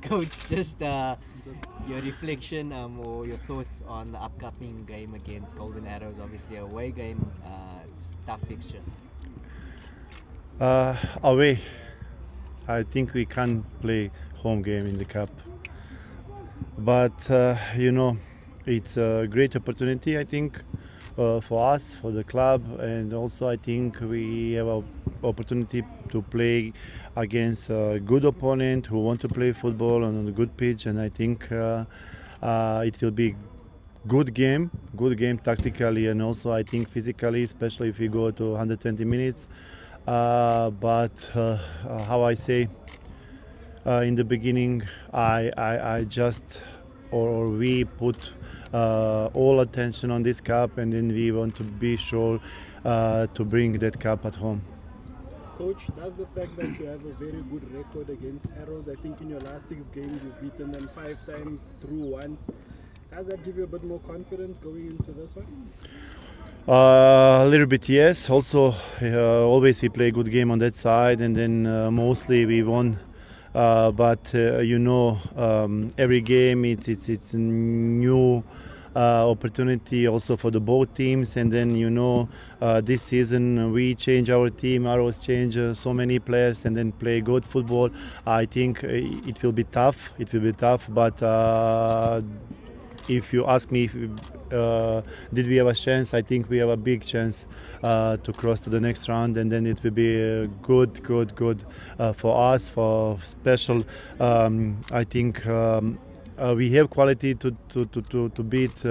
Coach, just your reflection or your thoughts on the upcoming game against Golden Arrows. Obviously, a away game. It's a tough fixture. Away, I think we can play home game in the cup, but it's a great opportunity. I think for us, for the club, and also I think we have a opportunity to play against a good opponent who want to play football on a good pitch, and I think it will be good game tactically and also I think physically, especially if we go to 120 minutes. But how I say, in the beginning, I just or we put all attention on this cup, and then we want to be sure to bring that cup at home. Coach, does the fact that you have a very good record against Arrows, I think in your last 6 games you've beaten them 5 times, drew once, does that give you a bit more confidence going into this one? A little bit, yes. Also, always we play good game on that side, and then mostly we won. But every game it's a new opportunity also for the both teams. And then this season we change our team. Arrows change so many players and then play good football. I think it will be tough. It will be tough, but. If you ask me if did we have a chance, I think we have a big chance to cross to the next round, and then it will be good for us, for special. I think we have quality to beat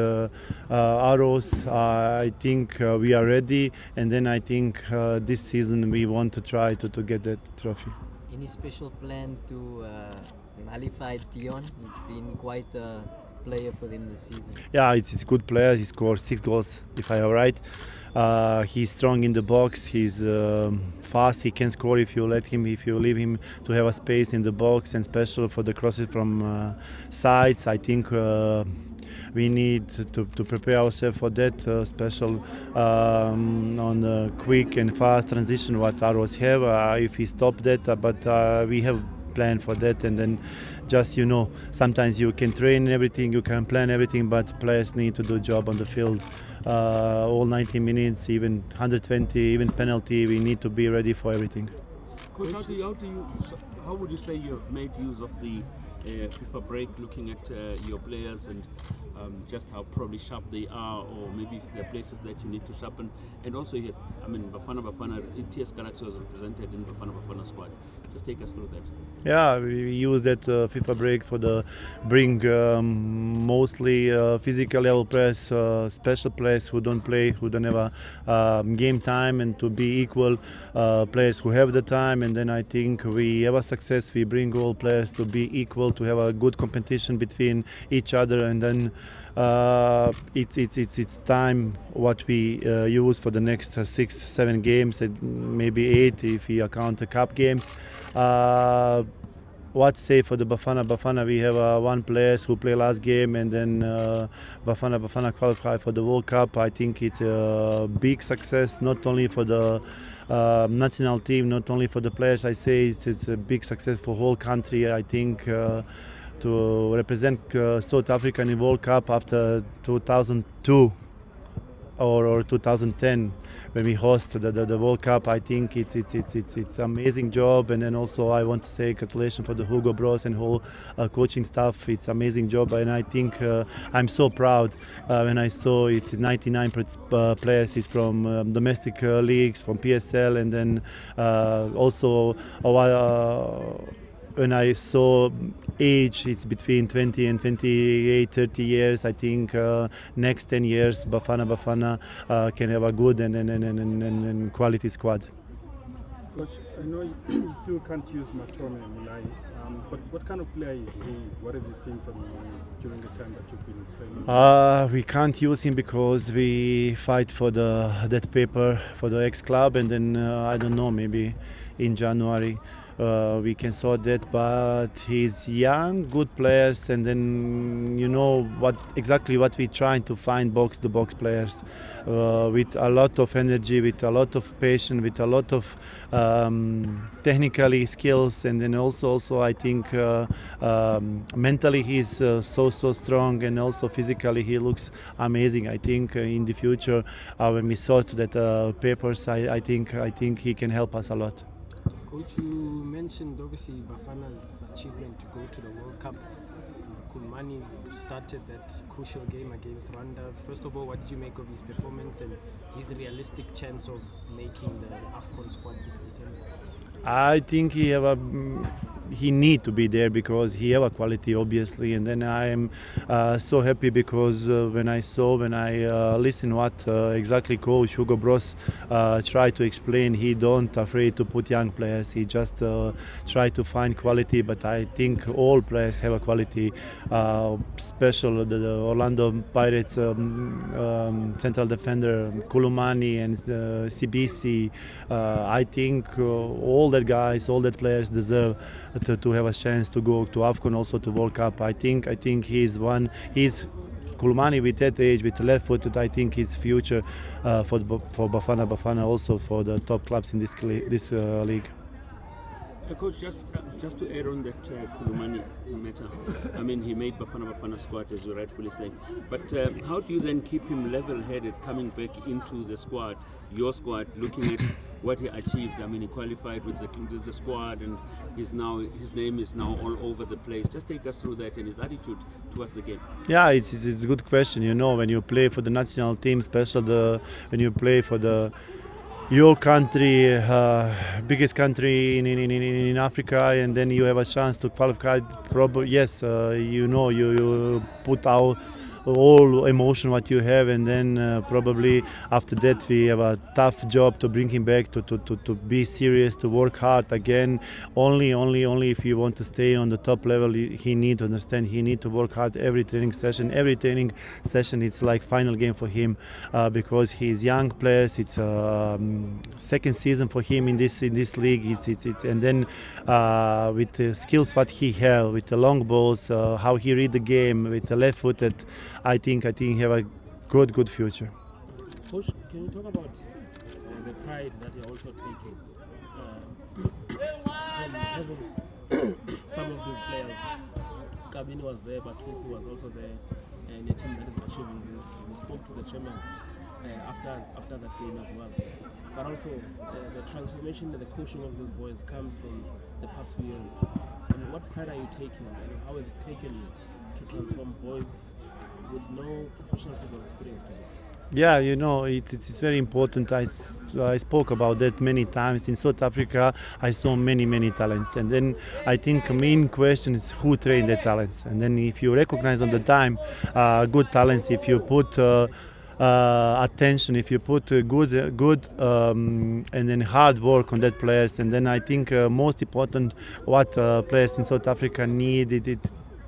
Arrows. I think we are ready, and then I think this season we want to try to get that trophy. Any special plan to nullify Dion? He's been quite a player for them this season. Yeah, it's a good player. He scored 6 goals, if I am right. He's strong in the box. He's fast. He can score if you let him. If you leave him to have a space in the box, and special for the crosses from sides. I think we need to prepare ourselves for that special on a quick and fast transition. What Arrows have, if we stop that, but we have plan for that, and then just sometimes you can train everything, you can plan everything, but players need to do job on the field all 90 minutes, even 120, even penalty. We need to be ready for everything. Coach, how would you say you have made use of the FIFA break, looking at your players and just how probably sharp they are, or maybe if there are places that you need to sharpen? And also, Bafana, ETS Galaxy was represented in Bafana squad. Just take us through that. Yeah, we use that FIFA break for the bring mostly physical level players, special players who don't play, who don't have a game time, and to be equal players who have the time. And then I think we have a success. We bring all players to be equal, to have a good competition between each other, and then it's time what we use for the next 6-7 games, and maybe 8 if we account the cup games. What say for the Bafana? We have one player who played last game, and then Bafana qualify for the World Cup. I think it's a big success, not only for the national team, not only for the players. I say it's a big success for whole country. I think to represent South Africa in the World Cup after 2002 or 2010 when we host the World Cup. I think it's amazing job, and then also I want to say congratulations for the Hugo Bros and whole coaching staff. It's amazing job, and I think I'm so proud when I saw it's 99 players. It's from domestic leagues, from PSL, and then also when I saw age, it's between 20 and 28, 30 years. I think next 10 years, Bafana can have a good and quality squad. Coach, I know you still can't use Matome Mulai, but what kind of player is he? What have you seen from him during the time that you've been training? We can't use him because we fight for that paper for the ex-club, and then I don't know, maybe in January we can sort that. But he's young, good players, and then you know what we're trying to find box-to-box players with a lot of energy, with a lot of patience, with a lot of technically skills, and then also I think mentally he's so strong, and also physically he looks amazing. I think in the future when we sort that papers, I think he can help us a lot. Coach, you mentioned obviously Bafana's achievement to go to the World Cup. Kulmani started that crucial game against Rwanda. First of all, what did you make of his performance and his realistic chance of making the AFCON squad this December? I think he need to be there because he have a quality, obviously, and then I am so happy because when I listen what exactly Coach Hugo Bross tried to explain, he don't afraid to put young players. He just try to find quality, but I think all players have a quality. Special the Orlando Pirates central defender Kulumani and CBC. I think all that guys, all that players deserve to have a chance to go to AFCON, also to World Cup. I think he's Kulmani with that age, with left footed. I think his future for Bafana also for the top clubs in this league. Coach, just to add on that Kulumani matter, I mean, he made Bafana squad, as you rightfully say. But how do you then keep him level-headed coming back into the squad, your squad, looking at what he achieved? I mean, he qualified with the squad, and his name is now all over the place. Just take us through that and his attitude towards the game. Yeah, it's a good question. You know, when you play for the national team, especially when you play for your country, biggest country in Africa, and then you have a chance to qualify. Yes, you put out all emotion what you have, and then probably after that we have a tough job to bring him back to be serious, to work hard again. Only if you want to stay on the top level, he need to understand, he need to work hard every training session. It's like final game for him because he's young players. It's second season for him in this league. It's and then with the skills what he have, with the long balls, how he read the game with the left footed, I think he have a good future. Coach, can you talk about the pride that you're also taking from having some of these players? Kabini was there, but Tusi was also there, and a team that is achieving this. We spoke to the chairman after that game as well. But also the transformation and the coaching of these boys comes from the past few years. I mean, what pride are you taking, and how has it taken you to transform boys with no professional football experience to this? Yeah, you know, it's very important. I spoke about that many times. In South Africa, I saw many talents. And then I think the main question is who trained the talents. And then if you recognize on the time good talents, if you put attention, if you put good and then hard work on that players, and then I think most important what players in South Africa need it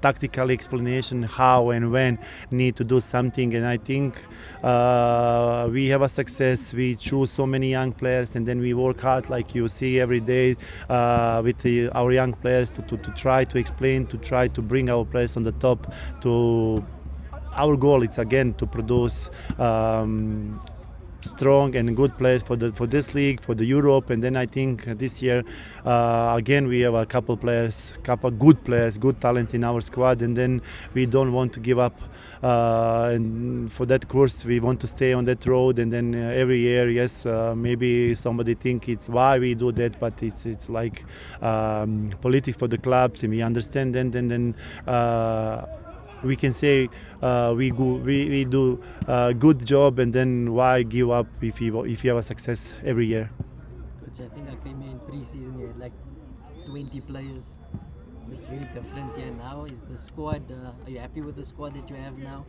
tactical explanation how and when need to do something. And I think we have a success. We choose so many young players, and then we work hard, like you see every day with our young players to try to explain, to try to bring our players on the top. Our goal is again to produce strong and good players for this league, for the Europe. And then I think this year again we have a couple good players, good talents in our squad, and then we don't want to give up. And for that course, we want to stay on that road. And then every year, yes, maybe somebody think it's why we do that, but it's like politics for the clubs, and we understand. And then we can say we do a good job, and then why give up if you have a success every year? Coach, I think I came here in pre-season, you had like 20 players. Looks very different here now. Is the squad, are you happy with the squad that you have now?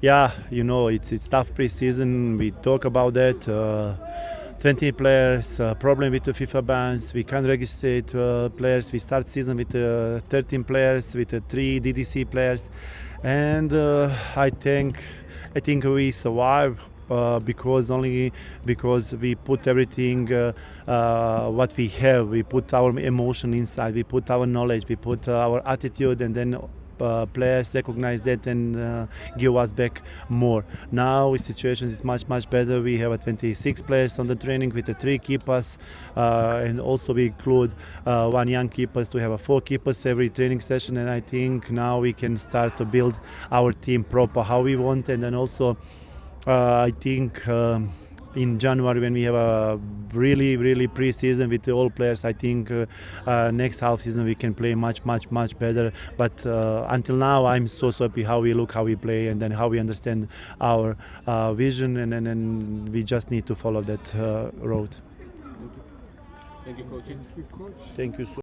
Yeah, you know, it's tough pre-season. We talk about that. 20 players, problem with the FIFA bans. We can't register players. We start season with 13 players, with 3 DDC players, and I think we survive because we put everything what we have. We put our emotion inside. We put our knowledge. We put our attitude, and then players recognize that and give us back more. Now the situation is much better. We have 26 players on the training with the 3 keepers, and also we include 1 young keepers to have 4 keepers every training session. And I think now we can start to build our team proper how we want. And then also I think in January, when we have a really pre-season with all players, I think next half season we can play much better. But until now, I'm so happy how we look, how we play, and then how we understand our vision, and we just need to follow that road. Thank you, coach. Thank you so